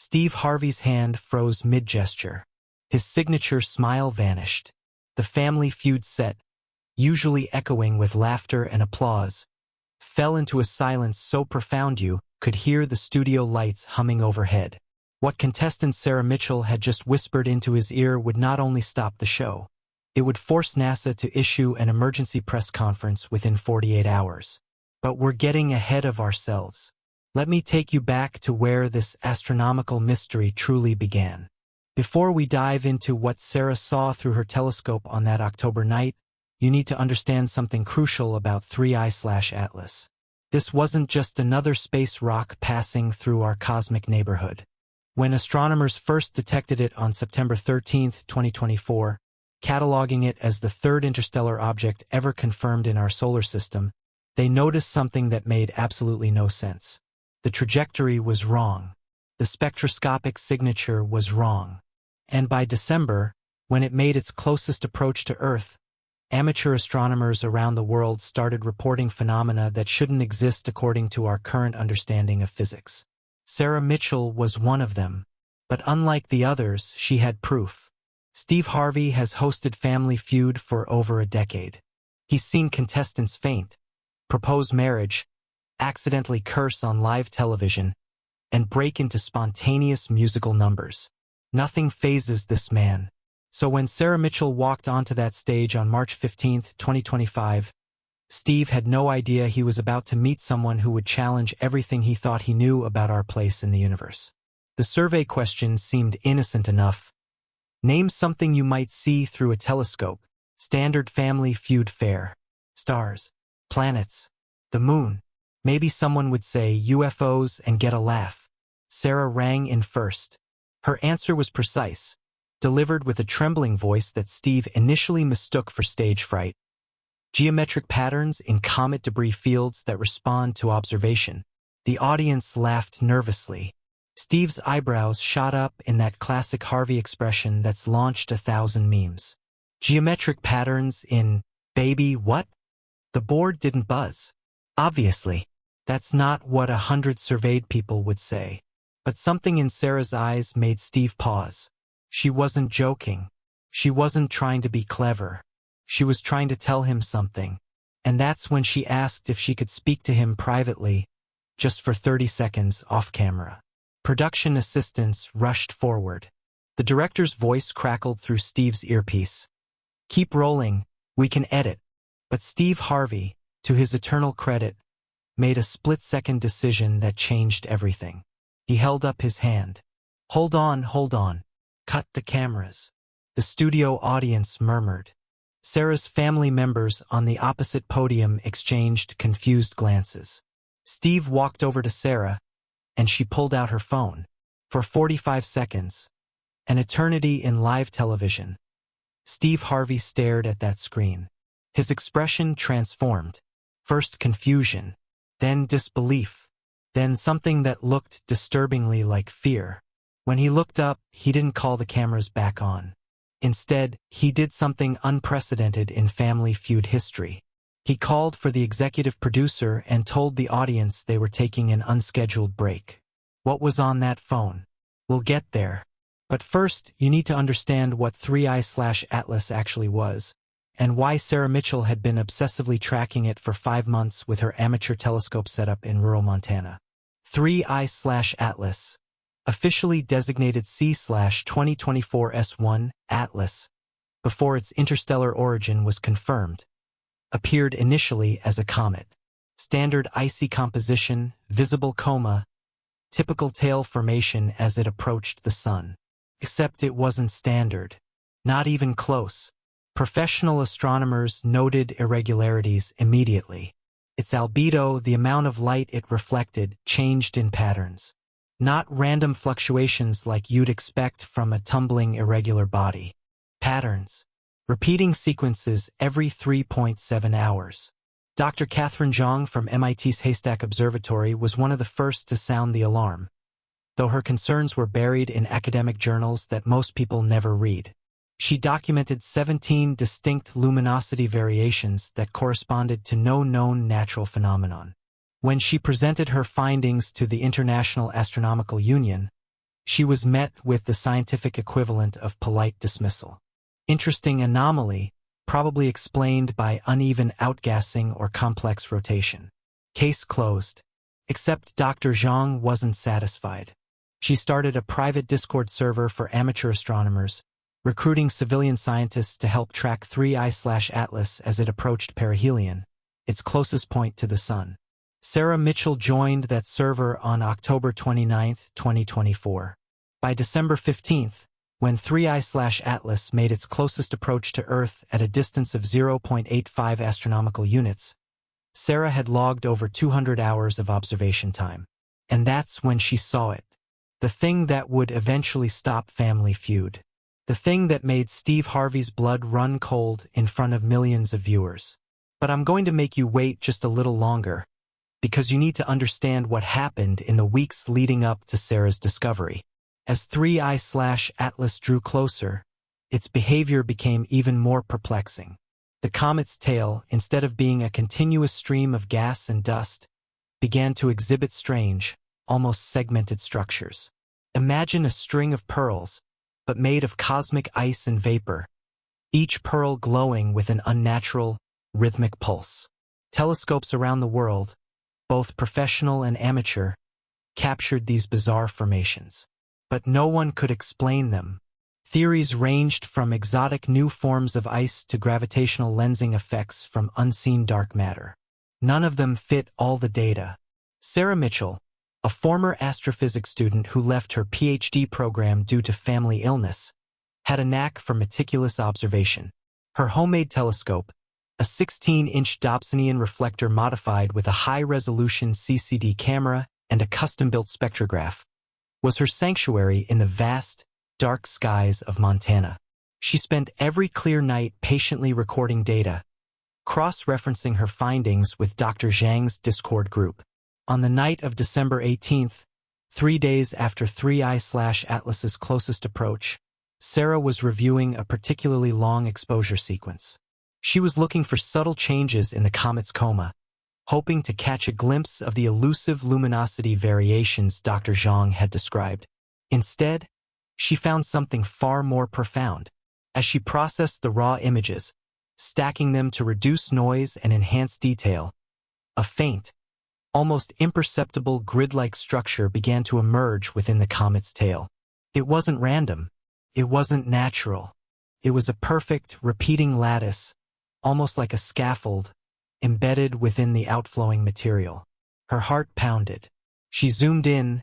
Steve Harvey's hand froze mid-gesture. His signature smile vanished. The Family Feud set, usually echoing with laughter and applause, fell into a silence so profound you could hear the studio lights humming overhead. What contestant Sarah Mitchell had just whispered into his ear would not only stop the show, it would force NASA to issue an emergency press conference within 48 hours. But we're getting ahead of ourselves. Let me take you back to where this astronomical mystery truly began. Before we dive into what Sarah saw through her telescope on that October night, you need to understand something crucial about 3I/Atlas. This wasn't just another space rock passing through our cosmic neighborhood. When astronomers first detected it on September 13, 2024, cataloging it as the third interstellar object ever confirmed in our solar system, they noticed something that made absolutely no sense. The trajectory was wrong. The spectroscopic signature was wrong. And by December, when it made its closest approach to Earth, amateur astronomers around the world started reporting phenomena that shouldn't exist according to our current understanding of physics. Sarah Mitchell was one of them, but unlike the others, she had proof. Steve Harvey has hosted Family Feud for over a decade. He's seen contestants faint, propose marriage, accidentally curse on live television, and break into spontaneous musical numbers. Nothing phases this man. So when Sarah Mitchell walked onto that stage on March 15, 2025, Steve had no idea he was about to meet someone who would challenge everything he thought he knew about our place in the universe. The survey questions seemed innocent enough. Name something you might see through a telescope. Standard Family Feud fare. Stars. Planets. The moon. Maybe someone would say UFOs and get a laugh. Sarah rang in first. Her answer was precise, delivered with a trembling voice that Steve initially mistook for stage fright. Geometric patterns in comet debris fields that respond to observation. The audience laughed nervously. Steve's eyebrows shot up in that classic Harvey expression that's launched 1,000 memes. Geometric patterns in, baby, what? The board didn't buzz. Obviously, that's not what 100 surveyed people would say. But something in Sarah's eyes made Steve pause. She wasn't joking. She wasn't trying to be clever. She was trying to tell him something. And that's when she asked if she could speak to him privately, just for 30 seconds off camera. Production assistants rushed forward. The director's voice crackled through Steve's earpiece. Keep rolling, we can edit. But Steve Harvey, to his eternal credit, made a split-second decision that changed everything. He held up his hand. Hold on. Cut the cameras. The studio audience murmured. Sarah's family members on the opposite podium exchanged confused glances. Steve walked over to Sarah, and she pulled out her phone. For 45 seconds, an eternity in live television, Steve Harvey stared at that screen. His expression transformed. First confusion, then disbelief, then something that looked disturbingly like fear. When he looked up, he didn't call the cameras back on. Instead, he did something unprecedented in Family Feud history. He called for the executive producer and told the audience they were taking an unscheduled break. What was on that phone? We'll get there. But first, you need to understand what 3I/Atlas actually was, and why Sarah Mitchell had been obsessively tracking it for 5 months with her amateur telescope setup in rural Montana. 3I/Atlas, officially designated C/2024 S1 Atlas, before its interstellar origin was confirmed, appeared initially as a comet. Standard icy composition, visible coma, typical tail formation as it approached the sun. Except it wasn't standard. Not even close. Professional astronomers noted irregularities immediately. Its albedo, the amount of light it reflected, changed in patterns. Not random fluctuations like you'd expect from a tumbling irregular body. Patterns. Repeating sequences every 3.7 hours. Dr. Catherine Zhang from MIT's Haystack Observatory was one of the first to sound the alarm, though her concerns were buried in academic journals that most people never read. She documented 17 distinct luminosity variations that corresponded to no known natural phenomenon. When she presented her findings to the International Astronomical Union, she was met with the scientific equivalent of polite dismissal. Interesting anomaly, probably explained by uneven outgassing or complex rotation. Case closed. Except Dr. Zhang wasn't satisfied. She started a private Discord server for amateur astronomers, recruiting civilian scientists to help track 3I/Atlas as it approached perihelion, its closest point to the Sun. Sarah Mitchell joined that server on October 29, 2024. By December 15, when 3I/Atlas made its closest approach to Earth at a distance of 0.85 astronomical units, Sarah had logged over 200 hours of observation time. And that's when she saw it. The thing that would eventually stop Family Feud. The thing that made Steve Harvey's blood run cold in front of millions of viewers. But I'm going to make you wait just a little longer, because you need to understand what happened in the weeks leading up to Sarah's discovery. As 3I/Atlas drew closer, its behavior became even more perplexing. The comet's tail, instead of being a continuous stream of gas and dust, began to exhibit strange, almost segmented structures. Imagine a string of pearls, but made of cosmic ice and vapor, each pearl glowing with an unnatural, rhythmic pulse. Telescopes around the world, both professional and amateur, captured these bizarre formations. But no one could explain them. Theories ranged from exotic new forms of ice to gravitational lensing effects from unseen dark matter. None of them fit all the data. Sarah Mitchell, a former astrophysics student who left her PhD program due to family illness, had a knack for meticulous observation. Her homemade telescope, a 16-inch Dobsonian reflector modified with a high-resolution CCD camera and a custom-built spectrograph, was her sanctuary in the vast, dark skies of Montana. She spent every clear night patiently recording data, cross-referencing her findings with Dr. Zhang's Discord group. On the night of December 18th, 3 days after 3I/Atlas's closest approach, Sarah was reviewing a particularly long exposure sequence. She was looking for subtle changes in the comet's coma, hoping to catch a glimpse of the elusive luminosity variations Dr. Zhang had described. Instead, she found something far more profound. As she processed the raw images, stacking them to reduce noise and enhance detail, a faint, almost imperceptible grid-like structure began to emerge within the comet's tail. It wasn't random. It wasn't natural. It was a perfect, repeating lattice, almost like a scaffold, embedded within the outflowing material. Her heart pounded. She zoomed in,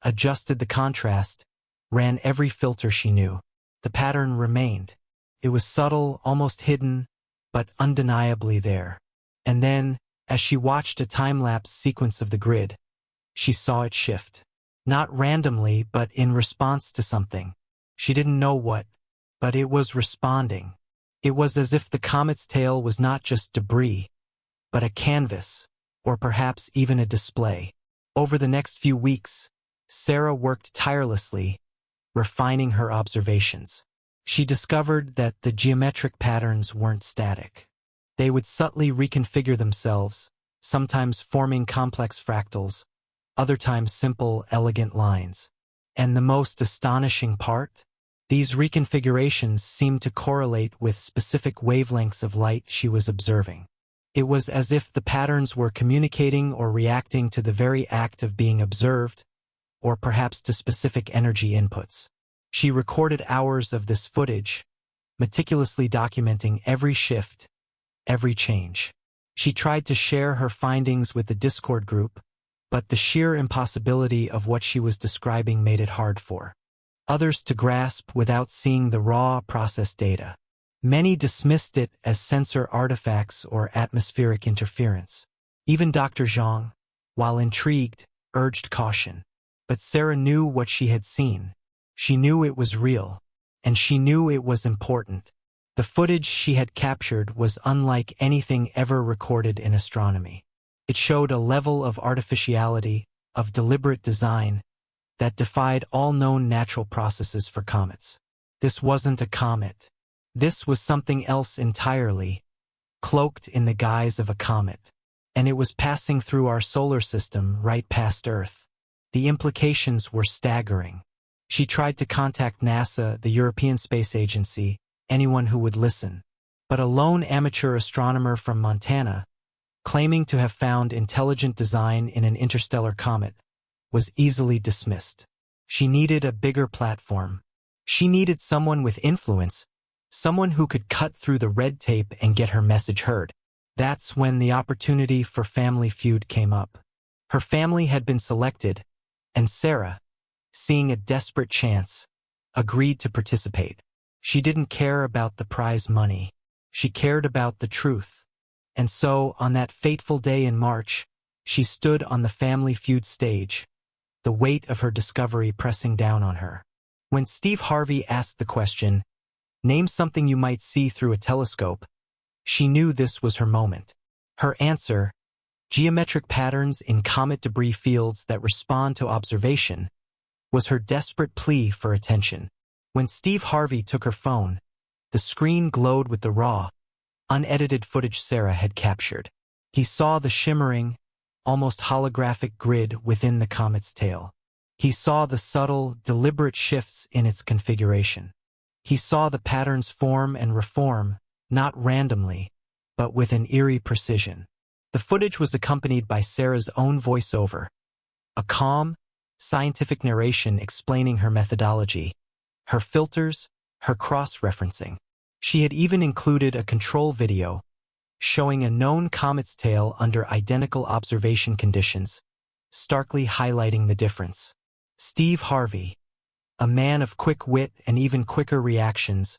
adjusted the contrast, ran every filter she knew. The pattern remained. It was subtle, almost hidden, but undeniably there. And then, as she watched a time-lapse sequence of the grid, she saw it shift. Not randomly, but in response to something. She didn't know what, but it was responding. It was as if the comet's tail was not just debris, but a canvas, or perhaps even a display. Over the next few weeks, Sarah worked tirelessly, refining her observations. She discovered that the geometric patterns weren't static. They would subtly reconfigure themselves, sometimes forming complex fractals, other times simple, elegant lines. And the most astonishing part? These reconfigurations seemed to correlate with specific wavelengths of light she was observing. It was as if the patterns were communicating or reacting to the very act of being observed, or perhaps to specific energy inputs. She recorded hours of this footage, meticulously documenting every shift, every change. She tried to share her findings with the Discord group, but the sheer impossibility of what she was describing made it hard for others to grasp without seeing the raw processed data. Many dismissed it as sensor artifacts or atmospheric interference. Even Dr. Zhang, while intrigued, urged caution. But Sarah knew what she had seen. She knew it was real, and she knew it was important. The footage she had captured was unlike anything ever recorded in astronomy. It showed a level of artificiality, of deliberate design, that defied all known natural processes for comets. This wasn't a comet. This was something else entirely, cloaked in the guise of a comet. And it was passing through our solar system right past Earth. The implications were staggering. She tried to contact NASA, the European Space Agency, anyone who would listen. But a lone amateur astronomer from Montana, claiming to have found intelligent design in an interstellar comet, was easily dismissed. She needed a bigger platform. She needed someone with influence, someone who could cut through the red tape and get her message heard. That's when the opportunity for Family Feud came up. Her family had been selected, and Sarah, seeing a desperate chance, agreed to participate. She didn't care about the prize money. She cared about the truth. And so, on that fateful day in March, she stood on the Family Feud stage, the weight of her discovery pressing down on her. When Steve Harvey asked the question, "Name something you might see through a telescope," she knew this was her moment. Her answer, geometric patterns in comet debris fields that respond to observation, was her desperate plea for attention. When Steve Harvey took her phone, the screen glowed with the raw, unedited footage Sarah had captured. He saw the shimmering, almost holographic grid within the comet's tail. He saw the subtle, deliberate shifts in its configuration. He saw the patterns form and reform, not randomly, but with an eerie precision. The footage was accompanied by Sarah's own voiceover, a calm, scientific narration explaining her methodology, her filters, her cross-referencing. She had even included a control video showing a known comet's tail under identical observation conditions, starkly highlighting the difference. Steve Harvey, a man of quick wit and even quicker reactions,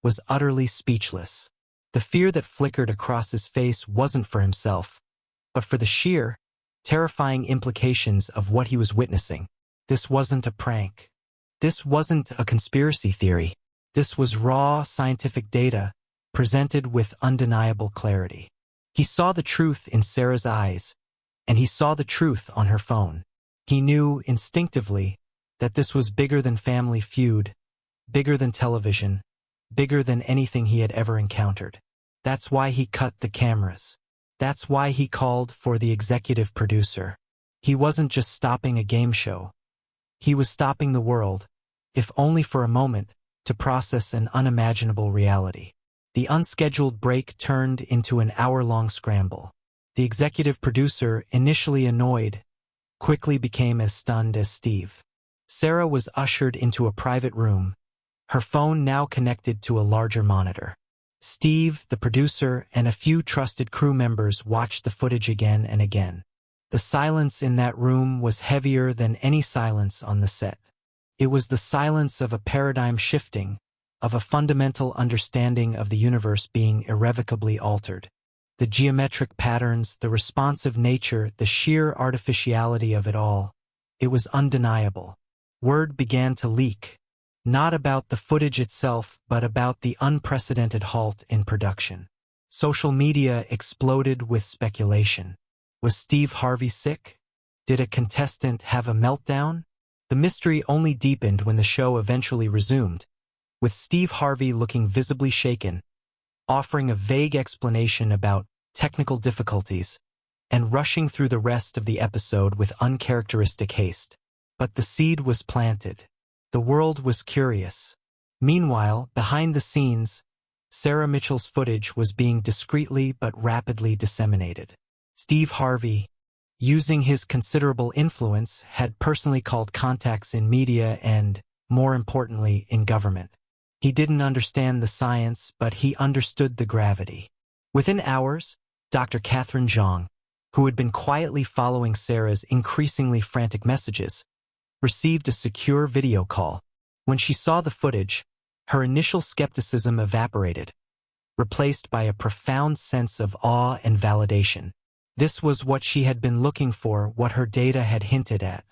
was utterly speechless. The fear that flickered across his face wasn't for himself, but for the sheer, terrifying implications of what he was witnessing. This wasn't a prank. This wasn't a conspiracy theory. This was raw scientific data presented with undeniable clarity. He saw the truth in Sarah's eyes, and he saw the truth on her phone. He knew instinctively that this was bigger than Family Feud, bigger than television, bigger than anything he had ever encountered. That's why he cut the cameras. That's why he called for the executive producer. He wasn't just stopping a game show. He was stopping the world, if only for a moment, to process an unimaginable reality. The unscheduled break turned into an hour-long scramble. The executive producer, initially annoyed, quickly became as stunned as Steve. Sarah was ushered into a private room, her phone now connected to a larger monitor. Steve, the producer, and a few trusted crew members watched the footage again and again. The silence in that room was heavier than any silence on the set. It was the silence of a paradigm shifting, of a fundamental understanding of the universe being irrevocably altered. The geometric patterns, the responsive nature, the sheer artificiality of it all. It was undeniable. Word began to leak, not about the footage itself, but about the unprecedented halt in production. Social media exploded with speculation. Was Steve Harvey sick? Did a contestant have a meltdown? The mystery only deepened when the show eventually resumed, with Steve Harvey looking visibly shaken, offering a vague explanation about technical difficulties, and rushing through the rest of the episode with uncharacteristic haste. But the seed was planted. The world was curious. Meanwhile, behind the scenes, Sarah Mitchell's footage was being discreetly but rapidly disseminated. Steve Harvey, using his considerable influence, had personally called contacts in media and, more importantly, in government. He didn't understand the science, but he understood the gravity. Within hours, Dr. Catherine Zhang, who had been quietly following Sarah's increasingly frantic messages, received a secure video call. When she saw the footage, her initial skepticism evaporated, replaced by a profound sense of awe and validation. This was what she had been looking for, what her data had hinted at.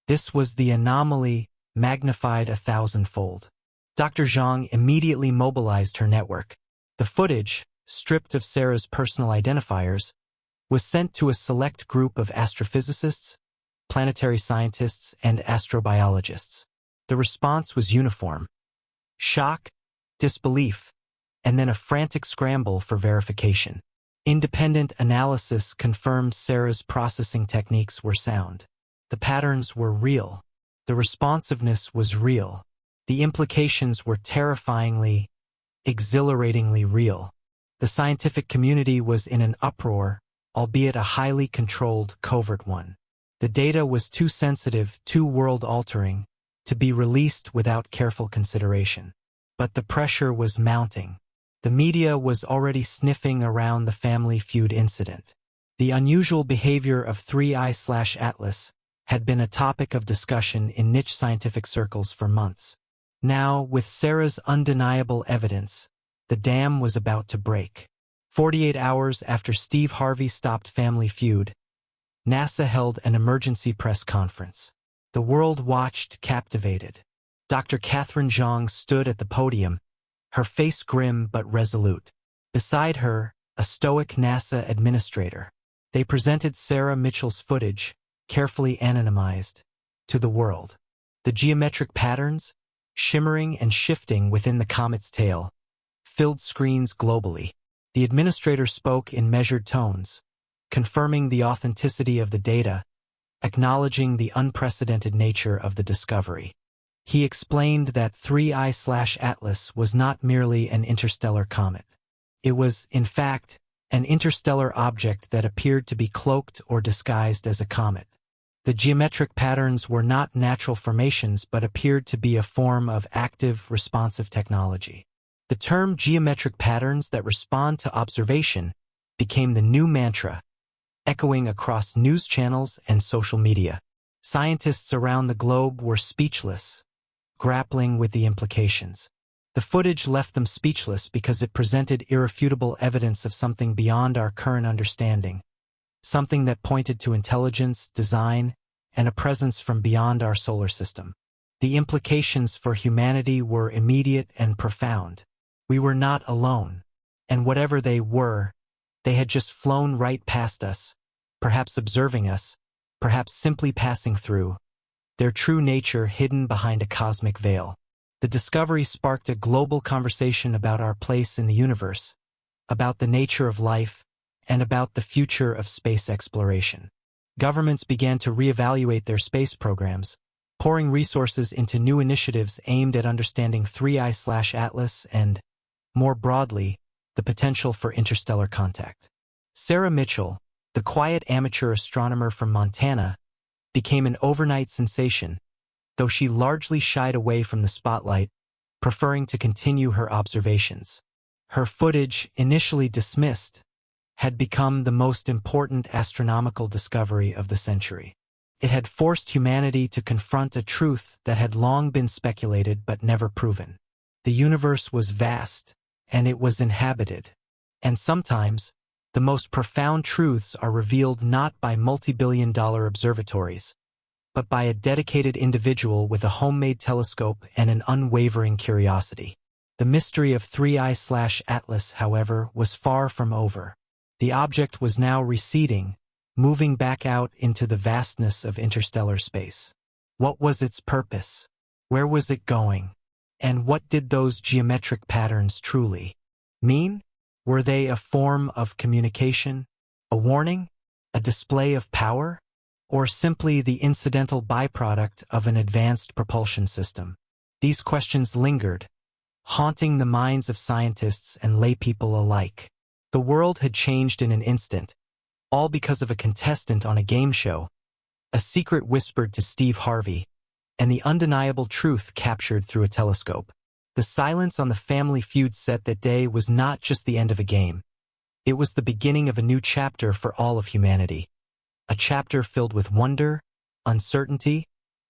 This was the anomaly magnified 1,000-fold. Dr. Zhang immediately mobilized her network. The footage, stripped of Sarah's personal identifiers, was sent to a select group of astrophysicists, planetary scientists, and astrobiologists. The response was uniform: shock, disbelief, and then a frantic scramble for verification. Independent analysis confirmed Sarah's processing techniques were sound. The patterns were real. The responsiveness was real. The implications were terrifyingly, exhilaratingly real. The scientific community was in an uproar, albeit a highly controlled, covert one. The data was too sensitive, too world-altering, to be released without careful consideration. But the pressure was mounting. The media was already sniffing around the Family Feud incident. The unusual behavior of 3I/Atlas had been a topic of discussion in niche scientific circles for months. Now, with Sarah's undeniable evidence, the dam was about to break. 48 hours after Steve Harvey stopped Family Feud, NASA held an emergency press conference. The world watched, captivated. Dr. Catherine Zhang stood at the podium, her face grim but resolute. Beside her, a stoic NASA administrator. They presented Sarah Mitchell's footage, carefully anonymized, to the world. The geometric patterns, shimmering and shifting within the comet's tail, filled screens globally. The administrator spoke in measured tones, confirming the authenticity of the data, acknowledging the unprecedented nature of the discovery. He explained that 3I/Atlas was not merely an interstellar comet. It was, in fact, an interstellar object that appeared to be cloaked or disguised as a comet. The geometric patterns were not natural formations but appeared to be a form of active, responsive technology. The term geometric patterns that respond to observation became the new mantra, echoing across news channels and social media. Scientists around the globe were speechless, grappling with the implications. The footage left them speechless because it presented irrefutable evidence of something beyond our current understanding, something that pointed to intelligence, design, and a presence from beyond our solar system. The implications for humanity were immediate and profound. We were not alone, and whatever they were, they had just flown right past us, perhaps observing us, perhaps simply passing through, their true nature hidden behind a cosmic veil. The discovery sparked a global conversation about our place in the universe, about the nature of life, and about the future of space exploration. Governments began to reevaluate their space programs, pouring resources into new initiatives aimed at understanding 3I/Atlas and, more broadly, the potential for interstellar contact. Sarah Mitchell, the quiet amateur astronomer from Montana, became an overnight sensation, though she largely shied away from the spotlight, preferring to continue her observations. Her footage, initially dismissed, had become the most important astronomical discovery of the century. It had forced humanity to confront a truth that had long been speculated but never proven. The universe was vast, and it was inhabited. And sometimes, the most profound truths are revealed not by multi-billion-dollar observatories, but by a dedicated individual with a homemade telescope and an unwavering curiosity. The mystery of 3I/Atlas, however, was far from over. The object was now receding, moving back out into the vastness of interstellar space. What was its purpose? Where was it going? And what did those geometric patterns truly mean? Were they a form of communication, a warning, a display of power, or simply the incidental byproduct of an advanced propulsion system? These questions lingered, haunting the minds of scientists and laypeople alike. The world had changed in an instant, all because of a contestant on a game show, a secret whispered to Steve Harvey, and the undeniable truth captured through a telescope. The silence on the Family Feud set that day was not just the end of a game. It was the beginning of a new chapter for all of humanity. A chapter filled with wonder, uncertainty,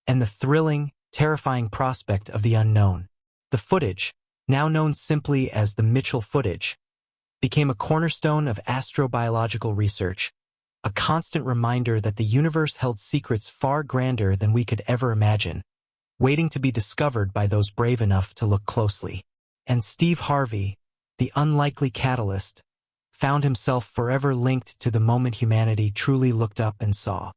and the thrilling, terrifying prospect of the unknown. The footage, now known simply as the Mitchell footage, became a cornerstone of astrobiological research, a constant reminder that the universe held secrets far grander than we could ever imagine, waiting to be discovered by those brave enough to look closely. And Steve Harvey, the unlikely catalyst, found himself forever linked to the moment humanity truly looked up and saw.